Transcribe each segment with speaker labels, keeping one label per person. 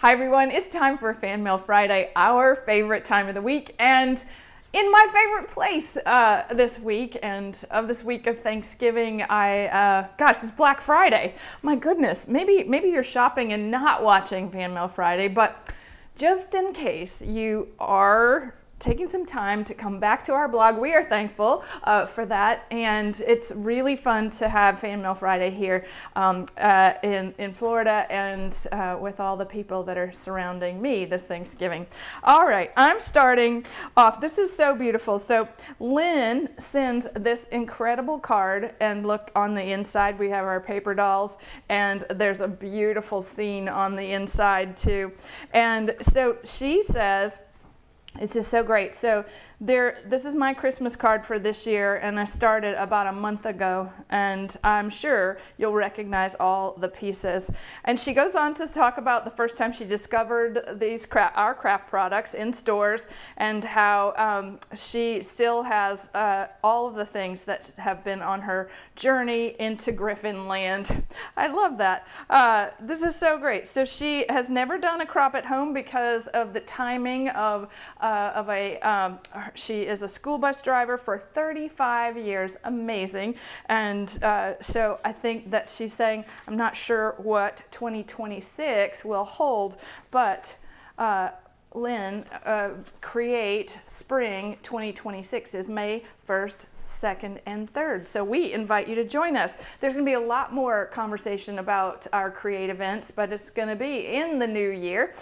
Speaker 1: Hi everyone, it's time for Fan Mail Friday, our favorite time of the week, and in my favorite place this week and of this week of Thanksgiving. Gosh, it's Black Friday. My goodness, maybe you're shopping and not watching Fan Mail Friday, but just in case you are taking some time to come back to our blog, we are thankful for that, and it's really fun to have Fan Mail Friday here in Florida and with all the people that are surrounding me this Thanksgiving. All right, I'm starting off. This is so beautiful. So Lynn sends this incredible card, and look on the inside, we have our paper dolls, and there's a beautiful scene on the inside too. And so she says, this is so great. So this is my Christmas card for this year, and I started about a month ago, and I'm sure you'll recognize all the pieces. And she goes on to talk about the first time she discovered these our craft products in stores, and how she still has all of the things that have been on her journey into Griffin land. I love that. This is so great. So she has never done a crop at home because of the timing of she is a school bus driver for 35 years. Amazing. And so I think that she's saying, I'm not sure what 2026 will hold, but Lynn, Create Spring 2026 is May 1st, 2nd, and 3rd. So we invite you to join us. There's going to be a lot more conversation about our Create events, but it's going to be in the new year.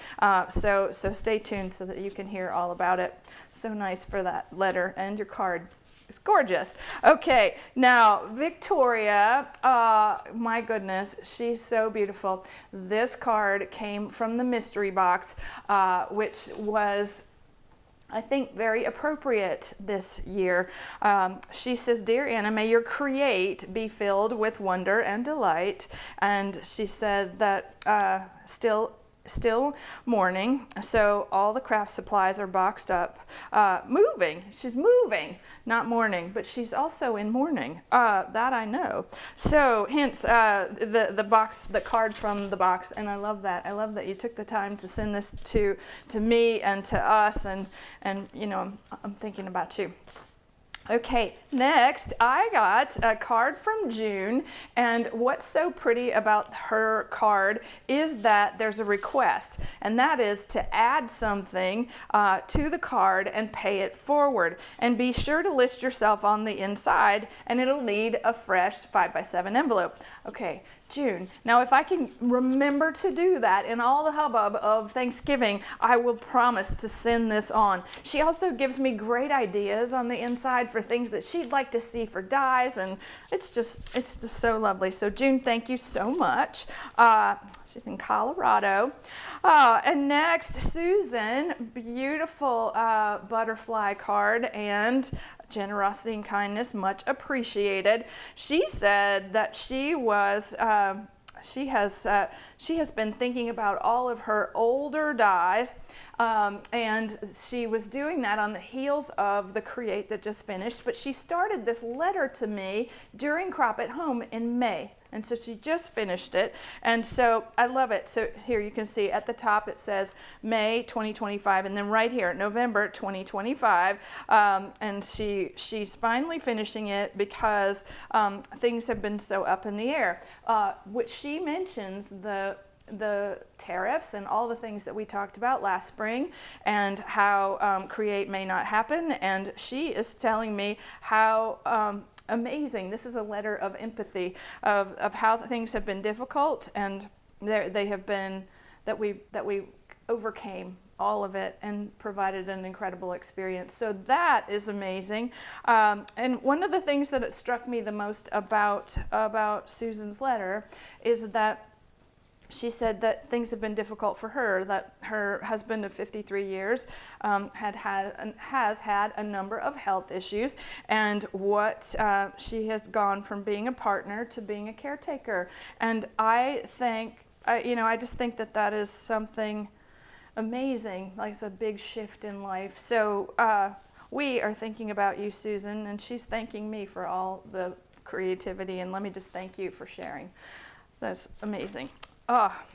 Speaker 1: So stay tuned so that you can hear all about it. So nice for that letter and your card. It's gorgeous. Okay, now Victoria, my goodness, she's so beautiful. This card came from the mystery box, which was, I think, very appropriate this year. She says, Dear Anna, may your Create be filled with wonder and delight. And she said that still mourning, so all the craft supplies are boxed up. Moving, she's moving, not mourning, but she's also in mourning. That I know. So hence the card from the box, and I love that. I love that you took the time to send this to me and to us, and you know, I'm thinking about you. Okay, next I got a card from June, and what's so pretty about her card is that there's a request, and that is to add something to the card and pay it forward. And be sure to list yourself on the inside, and it'll need a fresh 5x7 envelope. Okay, June. Now, if I can remember to do that in all the hubbub of Thanksgiving, I will promise to send this on. She also gives me great ideas on the inside for things that she'd like to see for dies, and it's just so lovely. So June, thank you so much. She's in Colorado. And next, Susan, beautiful butterfly card and generosity and kindness, much appreciated. She said that she has been thinking about all of her older dies, and she was doing that on the heels of the Create that just finished, but she started this letter to me during Crop at Home in May. And so she just finished it, and so I love it. So here you can see at the top it says May 2025, and then right here November 2025, and she's finally finishing it because things have been so up in the air. Which she mentions the tariffs and all the things that we talked about last spring, and how Create may not happen, and she is telling me how amazing. This is a letter of empathy of how things have been difficult, and they have been that we overcame all of it and provided an incredible experience. So that is amazing. And one of the things that it struck me the most about Susan's letter is that she said that things have been difficult for her, that her husband of 53 years has had a number of health issues, and she has gone from being a partner to being a caretaker. And I just think that is something amazing, like it's a big shift in life. So we are thinking about you, Susan, and she's thanking me for all the creativity, and let me just thank you for sharing. That's amazing.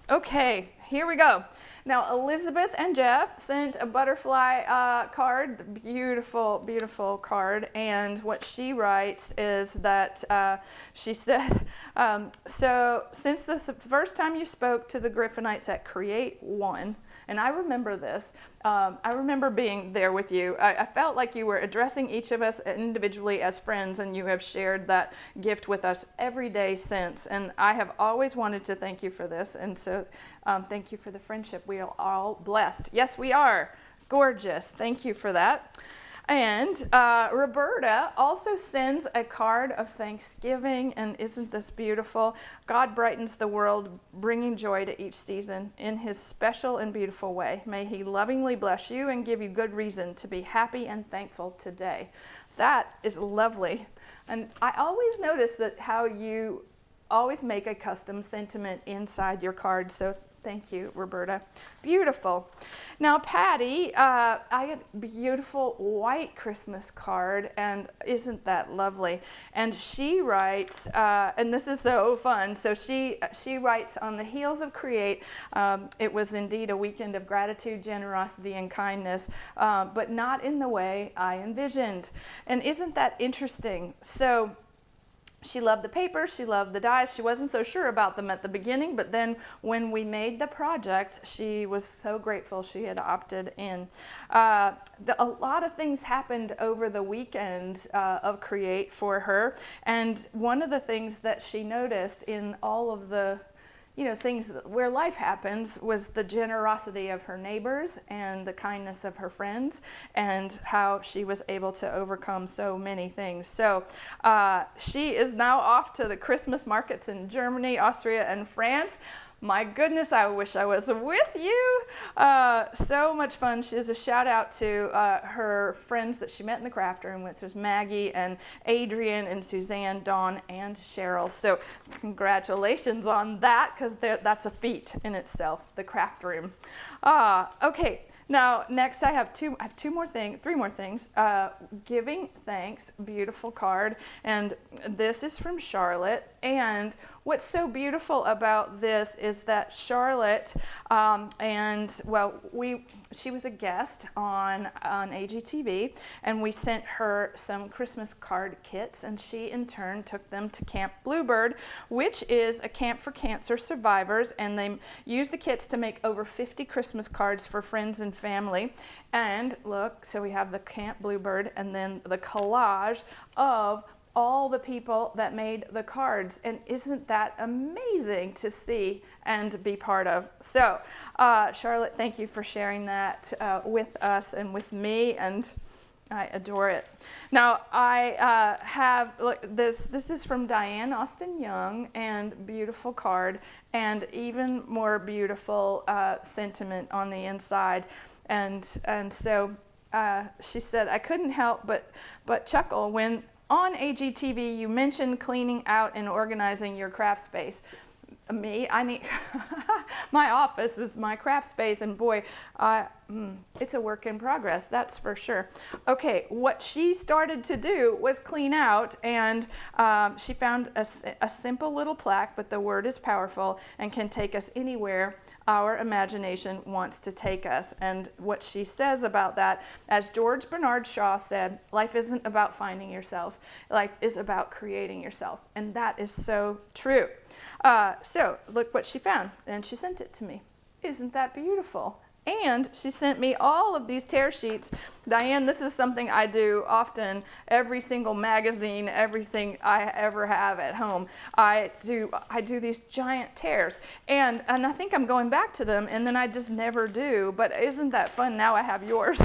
Speaker 1: Okay, here we go. Now, Elizabeth and Jeff sent a butterfly card, beautiful, beautiful card. And what she writes is that she said, so since the first time you spoke to the Griffinites at Create One, and I remember this. I remember being there with you. I felt like you were addressing each of us individually as friends, and you have shared that gift with us every day since. And I have always wanted to thank you for this. And so thank you for the friendship. We are all blessed. Yes, we are. Gorgeous. Thank you for that. And Roberta also sends a card of thanksgiving, and isn't this beautiful? God brightens the world, bringing joy to each season in his special and beautiful way. May he lovingly bless you and give you good reason to be happy and thankful today. That is lovely. And I always notice that how you always make a custom sentiment inside your card, so thank you, Roberta. Beautiful. Now, Patty, I got a beautiful white Christmas card, and isn't that lovely? And she writes, and this is so fun. So she writes, on the heels of Create, it was indeed a weekend of gratitude, generosity, and kindness, but not in the way I envisioned. And isn't that interesting? So she loved the paper, she loved the dies. She wasn't so sure about them at the beginning, but then when we made the project, she was so grateful she had opted in. A lot of things happened over the weekend of Create for her, and one of the things that she noticed in all of the things where life happens was the generosity of her neighbors and the kindness of her friends, and how she was able to overcome so many things. So she is now off to the Christmas markets in Germany, Austria, and France. My goodness, I wish I was with you. So much fun. She has a shout out to her friends that she met in the craft room, which was Maggie and Adrian and Suzanne, Dawn, and Cheryl. So congratulations on that, because that's a feat in itself, the craft room. Okay. Now, next I have three more things. Giving thanks, beautiful card. And this is from Charlotte. And what's so beautiful about this is that Charlotte, she was a guest on AGTV, and we sent her some Christmas card kits, and she in turn took them to Camp Bluebird, which is a camp for cancer survivors, and they use the kits to make over 50 Christmas cards for friends and family. And look, so we have the Camp Bluebird, and then the collage of all the people that made the cards. And isn't that amazing to see and be part of? So Charlotte, thank you for sharing that with us and with me, and I adore it. Now I have, look, this is from Diane Austin Young, and beautiful card, and even more beautiful sentiment on the inside. And so she said, I couldn't help but chuckle when on AGTV you mentioned cleaning out and organizing your craft space. I need my office is my craft space, and boy, it's a work in progress, that's for sure. Okay, what she started to do was clean out, and she found a simple little plaque, but the word is powerful and can take us anywhere our imagination wants to take us. And what she says about that, as George Bernard Shaw said, life isn't about finding yourself, life is about creating yourself. And that is so true. So look what she found, and she sent it to me. Isn't that beautiful? And she sent me all of these tear sheets. Diane, this is something I do often. Every single magazine, everything I ever have at home, I do these giant tears. And I think I'm going back to them, and then I just never do. But isn't that fun? Now I have yours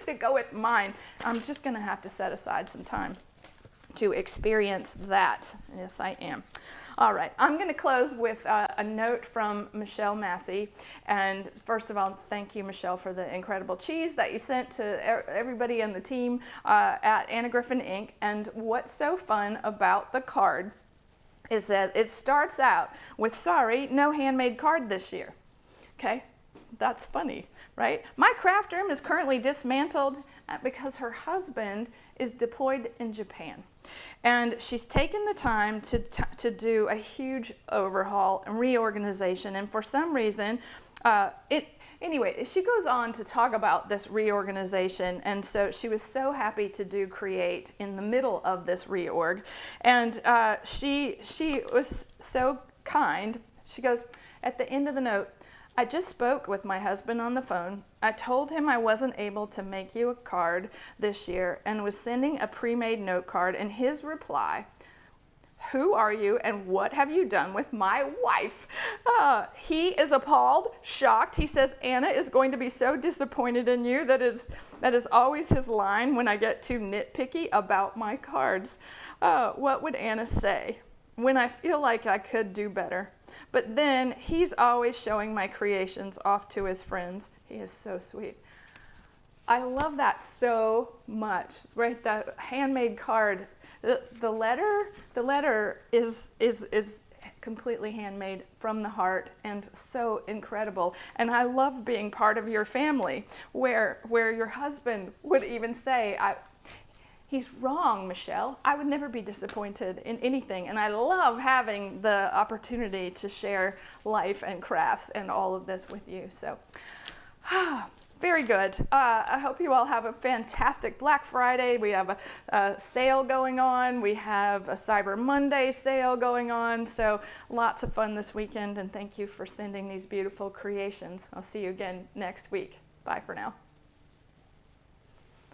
Speaker 1: to go with mine. I'm just going to have to set aside some time to experience that. Yes, I am. All right, I'm going to close with a note from Michelle Massey. And first of all, thank you, Michelle, for the incredible cheese that you sent to everybody in the team at Anna Griffin Inc. And what's so fun about the card is that it starts out with, sorry, no handmade card this year. Okay, that's funny, right? My craft room is currently dismantled because her husband is deployed in Japan. And she's taken the time to do a huge overhaul and reorganization. And for some reason, anyway, she goes on to talk about this reorganization, and so she was so happy to do Create in the middle of this reorg, and she was so kind. She goes, at the end of the note, I just spoke with my husband on the phone. I told him I wasn't able to make you a card this year and was sending a pre-made note card, and his reply, who are you and what have you done with my wife? He is appalled, shocked. He says, Anna is going to be so disappointed in you. That is always his line when I get too nitpicky about my cards. What would Anna say when I feel like I could do better? But then he's always showing my creations off to his friends. He is so sweet. I love that so much, right? The handmade card. The letter is completely handmade from the heart and so incredible. And I love being part of your family where your husband would even say, he's wrong, Michelle. I would never be disappointed in anything. And I love having the opportunity to share life and crafts and all of this with you. So, very good. I hope you all have a fantastic Black Friday. We have a sale going on. We have a Cyber Monday sale going on. So lots of fun this weekend. And thank you for sending these beautiful creations. I'll see you again next week. Bye for now.